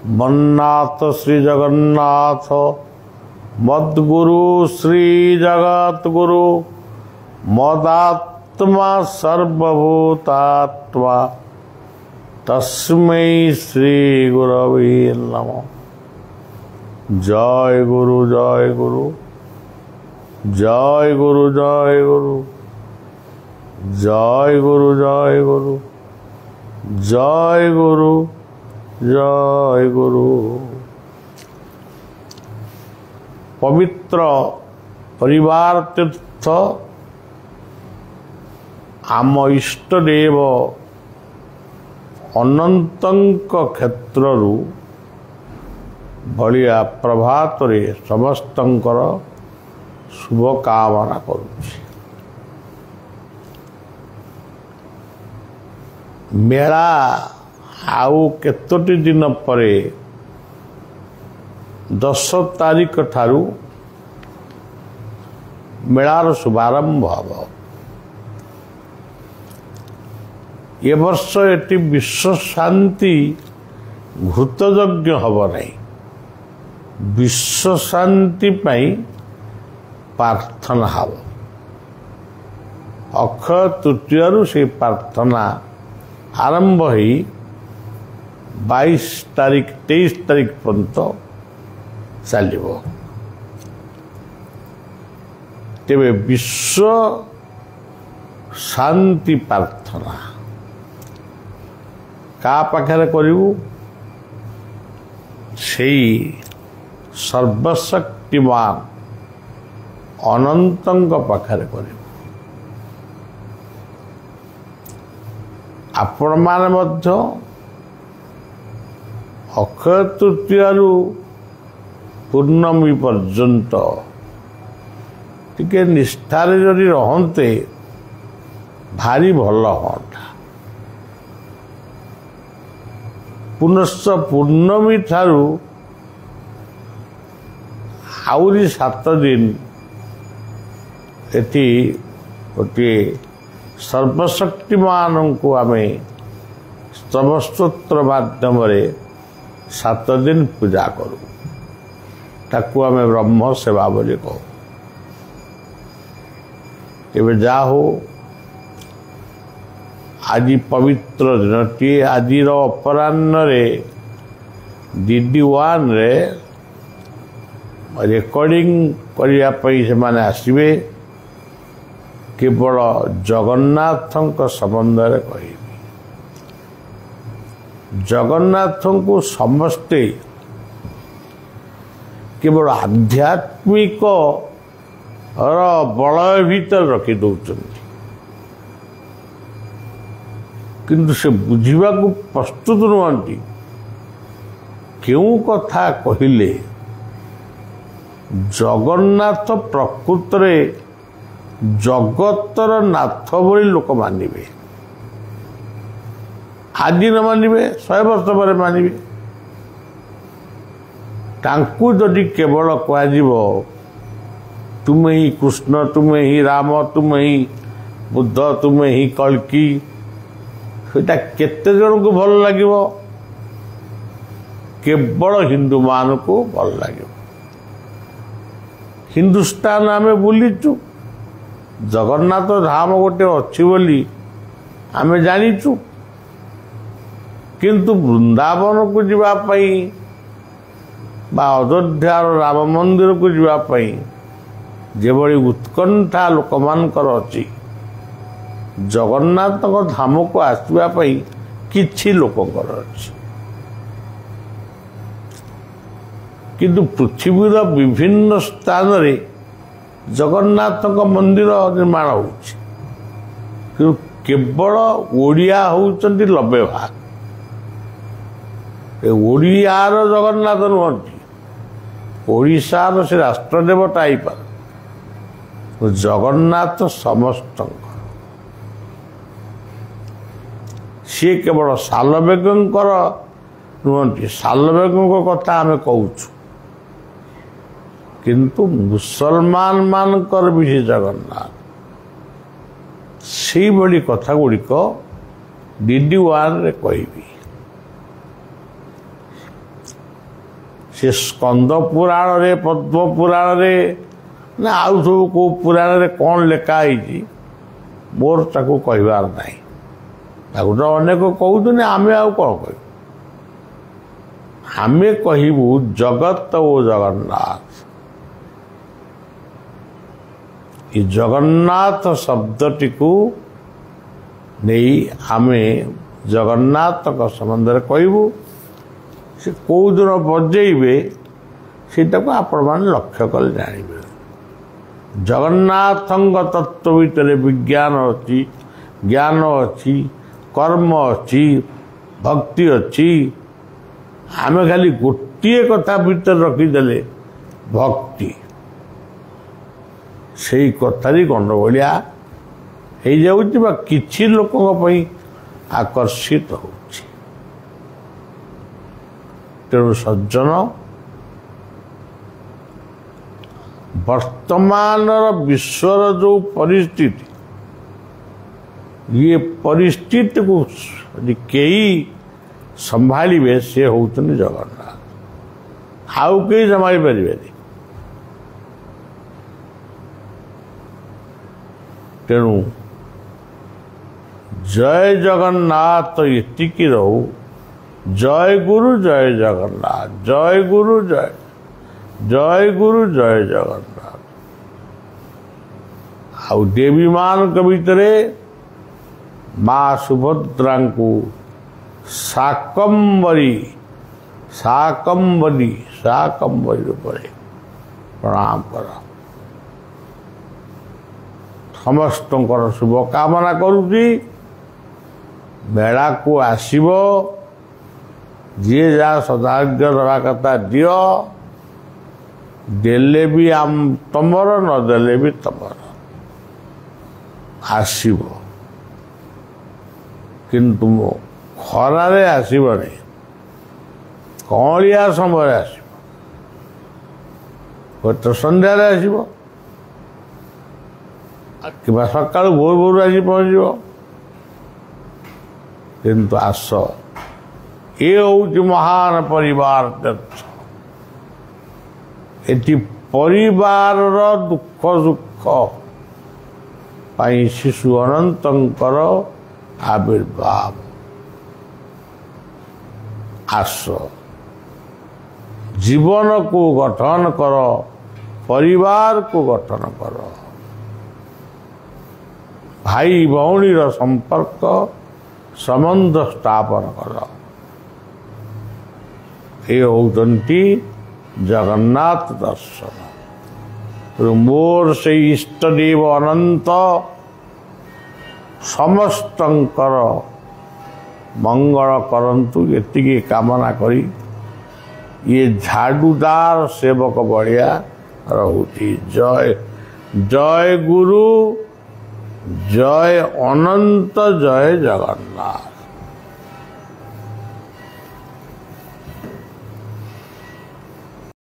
मन्नाथ श्री जगन्नाथ मद्गुरु श्री जगतगुरु मदात्मा सर्वभूतात्मा तस्मै श्री गुरवे नमः। जय गुरु जय गुरु जय गुरु जय गुरु जय गुरु जय गुरु जय गुरु जय गुरु। पवित्र परिवार तीर्थ आम इष्टदेव अनंतंक क्षेत्रु भलिया प्रभात रे समस्तंकर शुभ कामना करुछि। मेला आउ केतोटी दिन परे 10 तारीख ठारू मेलार शुभारंभ हब। ए वर्ष एटी विश्व शांति घृतयज्ञ हब नहीं, विश्व शांति पाई प्रार्थना हब। अक्षय तृतीय से प्रार्थना आरंभ ही 22 तारीख 23 तारीख पर्यंत चलो। तेरे विश्व शांति प्रार्थना का पाखरे करिवु सेई सर्वशक्तिमान अनंतंग पाखरे करिवु। आपण माने मध्य अक्षय तृतीय पूर्णमी पर्यंत टिके निष्ठार जदि रहते भारी भल हाँ। पुनश्च पूर्णमी ठारू आउरी 7 दिन एटी गोटे सर्वशक्तिमान को आम स्तवस्तोत्र माध्यम 7 दिन पूजा करूँ, ताकू आम ब्रह्म सेवा बोली कहू। तेरे जा हो आज पवित्र दिनटी आज अपराह्न DD1 रे रेकर्डिंग करने से माने आसवे। केवल जगन्नाथ संबंध में कह जगन्नाथ को समस्ते केवल आध्यात्मिक बलय भीतर रखी दौरान, किंतु से बुझा प्रस्तुत नुहति। क्यों कथा कहले जगन्नाथ प्रकृत जगतर नाथ बोली लोक मानिबे। आज न मानिबे 100 वर्ष पर मानिबे। तांकु जदि केवल कह तुम्हें ही कृष्ण, तुम्हें ही राम, तुम्हें ही बुद्ध, तुम्हें ही कल्कि, सेटा केते जन को भल लागिबो? केवल हिंदू मान को भल लागिबो। हिंदुस्तान आमे बुलीचु, जगन्नाथ धाम गोटे अच्छी बोली आमे जानिचु, किंतु वृंदावन को जीवापाई बा अयोध्यार राम मंदिर को जीवापाई जेभली उत्कंठा लोक मानकर अछि, जगन्नाथ धाम को आसवा पाई किछि लोकंकर अछि। किंतु पृथ्वीर विभिन्न स्थान रे जगन्नाथ मंदिर निर्माण होछि, केवल ओडिया होउचंती 90%। ओडियार जगन्नाथ नुहति, ओडिशार से राष्ट्रदेवता आईपार। जगन्नाथ समस्त सी केवल सालवेगंकर नुहति, सालवेगों कथा आम कहूँ, किंतु मुसलमान मानकर भी जगन्नाथ से बड़ी कथा गुड़िक DD1 रे कहबी। से स्कंद पुराण रे पद्म पुराण रे ना आउ सब को पुराण रे कौन लिखाई मोर ताको कहबार नहीं ताको तो अनेक कहूँ आमे आउ कौन कह आमे कहबू जगत ओ जगन्नाथ ये जगन्नाथ शब्दटी को नहीं आमे जगन्नाथ का संबंध में कहबू से कौ दिन बजेबे सेटा को आपण मान लक्ष्य कले जानवे जगन्नाथ तत्व भितर विज्ञान अच्छी ज्ञान अच्छी कर्म अच्छी भक्ति अच्छी आमे खाली गोटे कथा भीतर रखीदे भक्ति से कथारी गंडगोलिया हो जाऊँ किसी लोकों आकर्षित हो तेणु सज्जन वर्तमान विश्वर जो परिस्थिति ये परिस्थिति को कई संभालिबे से होउतनि जगन्नाथ आउ कई संभाली पारे तेणु जय जगन्नाथ एतिकी रहू जय गुरु जय जगन्नाथ जय गुरु जय गुरु जय जगन्नाथ आउ देवी मान भितरे माँ सुभद्रा को शाकंबरी शाकंबरी शाकंबरी रूपे प्रणाम कर समस्त शुभ कामना करुची मेला को आसीबो जी जा सदाज्ञ रहा कथा दियो देले भी आम तमर न देले भी तमर आसीबो किंतु खरारे आसीबो नहीं कौलिया समय आसीबो तो संध्या आसीबो कि सकाल भोर भोर आज पहुँच किंतु आस ये हूँ महान परिवार तीर्थ एटी परिवार दुख सुख पाई शिशु अनंतर आविर्भाव आस जीवन को गठन कर परिवार को गठन कर भाई भौणी संपर्क संबंध स्थापन कर ये होती जगन्नाथ दर्शन मोर से इष्टदेव अनंत समस्तंकर मंगल करंतु एतिकी कामना करी ये झाड़ूदार सेवक बढ़िया रहुती जय जय गुरु जय अनंत जय जगन्नाथ।